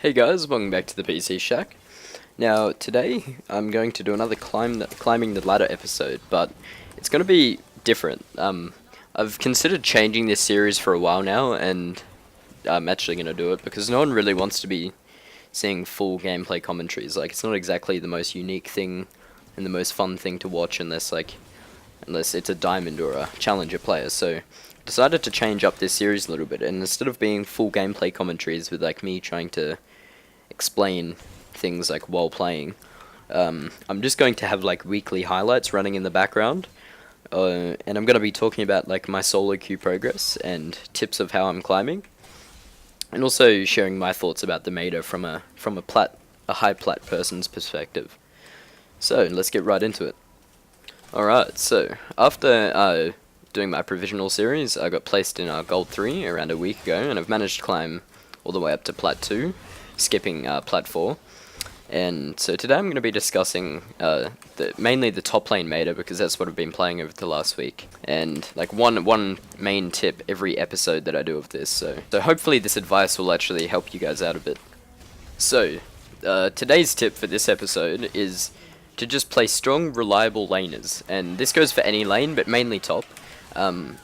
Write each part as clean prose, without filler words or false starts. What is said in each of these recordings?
Hey guys, welcome back to the PC Shack. Now, today I'm going to do another climbing the ladder episode, but it's going to be different. I've considered changing this series for a while now, and I'm actually going to do it because no one really wants to be seeing full gameplay commentaries. Like, it's not exactly the most unique thing and the most fun thing to watch unless it's a diamond or a challenger player. So, decided to change up this series a little bit, and instead of being full gameplay commentaries with like me trying to explain things like while playing, I'm just going to have like weekly highlights running in the background, and I'm going to be talking about like my solo queue progress and tips of how I'm climbing, and also sharing my thoughts about the meta from a high plat person's perspective. So let's get right into it. Alright, so after doing my provisional series, I got placed in Gold 3 around a week ago, and I've managed to climb all the way up to Plat 2, skipping Plat 4. And so today I'm going to be discussing mainly the top lane meta, because that's what I've been playing over the last week. And like one main tip every episode that I do of this, so hopefully this advice will actually help you guys out a bit. So, today's tip for this episode is to just play strong, reliable laners, and this goes for any lane, but mainly top.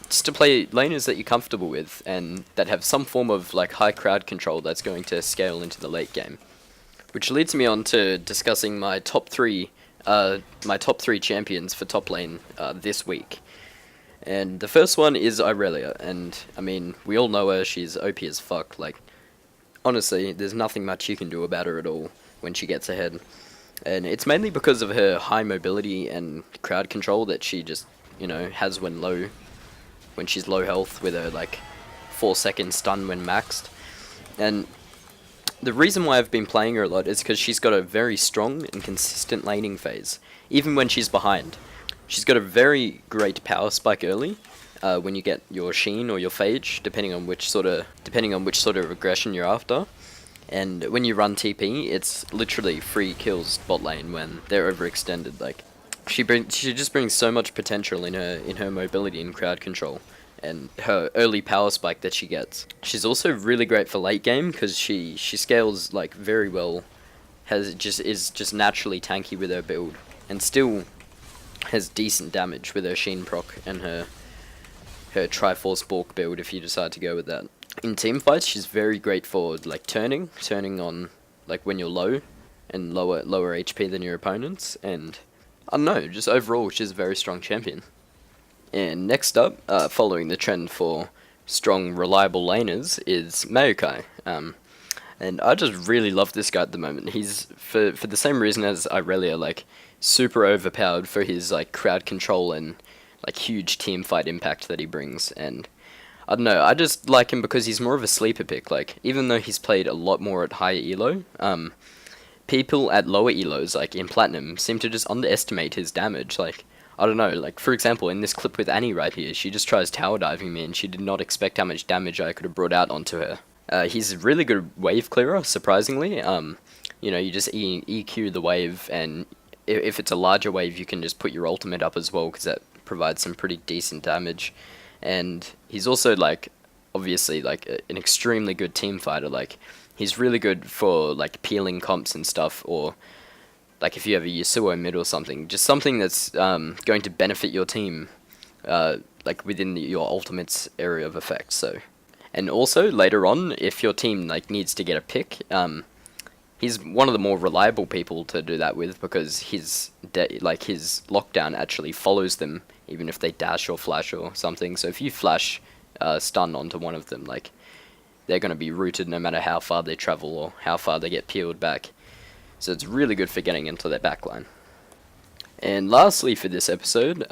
Just to play laners that you're comfortable with, and that have some form of like high crowd control that's going to scale into the late game. Which leads me on to discussing my top three champions for top lane this week. And the first one is Irelia, and I mean, we all know her, she's OP as fuck. Like, honestly, there's nothing much you can do about her at all when she gets ahead. And it's mainly because of her high mobility and crowd control that she just, has when she's low health, with her like 4-second stun when maxed. And the reason why I've been playing her a lot is because she's got a very strong and consistent laning phase, even when she's behind. She's got a very great power spike early, when you get your Sheen or your Phage, depending on which sort of aggression you're after. And when you run TP, it's literally free kills bot lane when they're overextended. Like, she just brings so much potential in her mobility and crowd control, and her early power spike that she gets. She's also really great for late game because she scales like very well. Is just naturally tanky with her build, and still has decent damage with her Sheen proc and her Triforce Balk build if you decide to go with that. In team fights, she's very great for like turning on like when you're low and lower HP than your opponents, and I don't know, just overall she's a very strong champion. And next up, following the trend for strong, reliable laners, is Maokai. And I just really love this guy at the moment. He's, for the same reason as Irelia, like super overpowered for his like crowd control and like huge team fight impact that he brings. And I don't know, I just like him because he's more of a sleeper pick. Like, even though he's played a lot more at higher elo, people at lower elos, like in Platinum, seem to just underestimate his damage. Like, I don't know, like for example, in this clip with Annie right here, she just tries tower diving me and she did not expect how much damage I could have brought out onto her. He's a really good wave clearer, surprisingly. You just EQ the wave, and if it's a larger wave, you can just put your ultimate up as well, because that provides some pretty decent damage. And he's also like, obviously, like an extremely good team fighter. Like, he's really good for like peeling comps and stuff, or like if you have a Yasuo mid or something, just something that's going to benefit your team, like within your ultimate's area of effect. So, and also later on, if your team like needs to get a pick, he's one of the more reliable people to do that with, because his lockdown actually follows them even if they dash or flash or something. So if you flash stun onto one of them, like, they're going to be rooted no matter how far they travel or how far they get peeled back. So it's really good for getting into their backline. And lastly for this episode,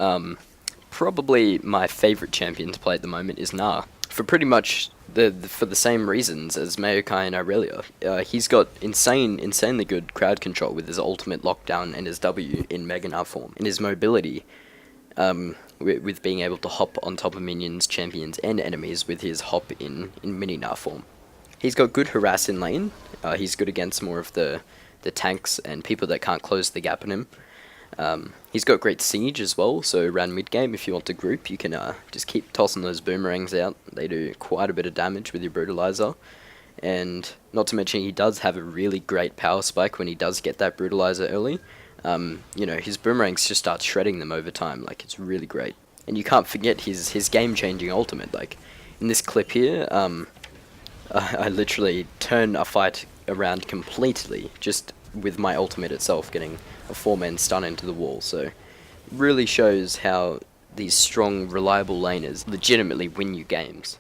probably my favourite champion to play at the moment is Gnar. For pretty much for the same reasons as Maokai and Irelia. He's got insanely good crowd control with his ultimate lockdown and his W in Mega Gnar form. And his mobility, with being able to hop on top of minions, champions, and enemies with his hop in Mini Gnar form. He's got good harass in lane. He's good against more of the tanks and people that can't close the gap on him. He's got great siege as well, so around mid game, if you want to group, you can just keep tossing those boomerangs out. They do quite a bit of damage with your brutalizer. and not to mention he does have a really great power spike when he does get that brutalizer early. You know, his boomerangs just start shredding them over time. Like, it's really great. And you can't forget his game-changing ultimate. Like, in this clip here, I literally turn a fight around completely just with my ultimate itself getting a 4-man stun into the wall. So it really shows how these strong, reliable laners legitimately win you games.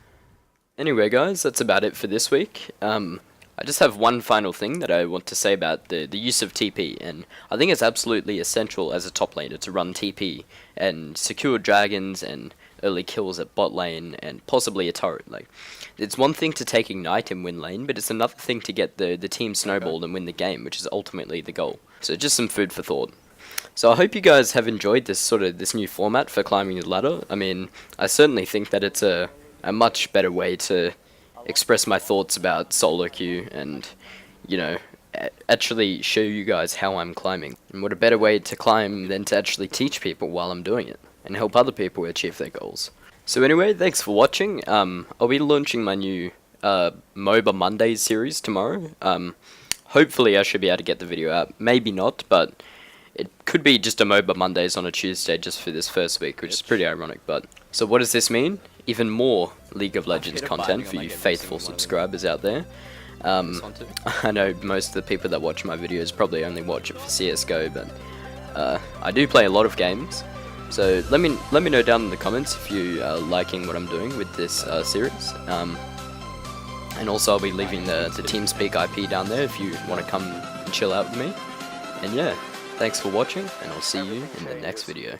Anyway guys, that's about it for this week. I just have one final thing that I want to say about the use of TP, and I think it's absolutely essential as a top laner to run TP and secure dragons and early kills at bot lane and possibly a turret. Like, it's one thing to take Ignite and win lane, but it's another thing to get the team snowballed and win the game, which is ultimately the goal. So just some food for thought. So I hope you guys have enjoyed this new format for climbing the ladder. I mean, I certainly think that it's a much better way to express my thoughts about solo queue and, you know, actually show you guys how I'm climbing. And what a better way to climb than to actually teach people while I'm doing it and help other people achieve their goals. So anyway, thanks for watching. I'll be launching my new MOBA Mondays series tomorrow. Hopefully I should be able to get the video out. Maybe not, but it could be just a MOBA Mondays on a Tuesday just for this first week, which is pretty ironic. But so what does this mean? Even more League of Legends content for you faithful subscribers out there. I know most of the people that watch my videos probably only watch it for CSGO, but I do play a lot of games. So let me know down in the comments if you are liking what I'm doing with this series. And also I'll be leaving the TeamSpeak IP down there if you want to come and chill out with me. And yeah, thanks for watching, and I'll see you in the next video.